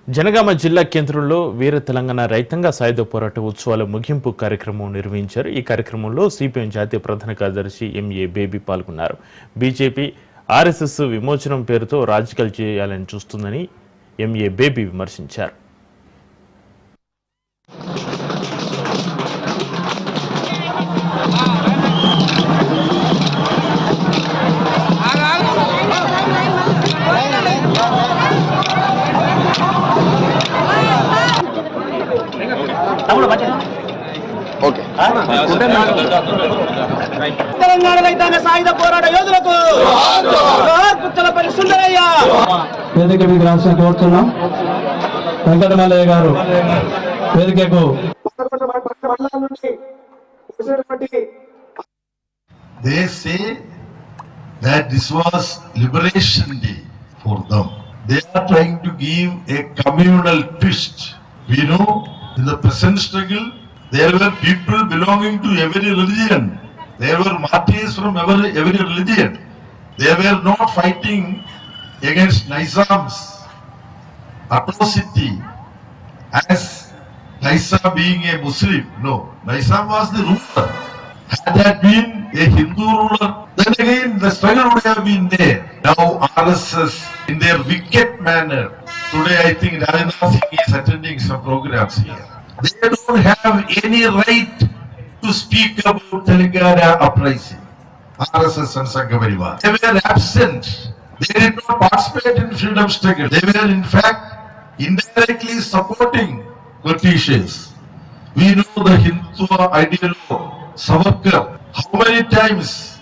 జనగామ జిల్లా కేంద్రంలో వీర తెలంగాణ రైతాంగ సాయుధ పోరాట ఉత్సవాల ముగింపు కార్యక్రమం నిర్వహించారు. ఈ కార్యక్రమంలో సిపిఎం జాతీయ ప్రధాన కార్యదర్శి ఎంఏ బేబీ పాల్గొన్నారు. బీజేపీ ఆర్ఎస్ఎస్ విమోచనం పేరుతో రాజకీయాలు చేయాలని చూస్తుందని ఎంఏ బేబీ విమర్శించారు. తెలంగాణ రైతాంగ సాయుధ పోరాట యోధులకు పుచ్చలపల్లి సుందరయ్య వేదిక మీకు రాష్ట్రం కోరుతున్నాం. వెంకటమల్లయ్య గారు వేదికకు. They say that this was liberation day for them. They are trying to give a communal twist. We know in the present struggle there were people belonging to every religion. There were martyrs from every religion. They were not fighting against Nizam's atrocity as Nizam being a Muslim. No, Nizam was the ruler. Had that been a Hindu ruler, then again the struggle would have been there. Now RSS in their wicked manner. Today I think Rajendra Singh is attending some programs here. They don't have any right to speak about Telangana uprising. RSS and Sangha Parivar. They were absent. They did not participate in freedom struggle. They were in fact indirectly supporting Britishers. We know the Hindutva ideologue Savarkar. How many times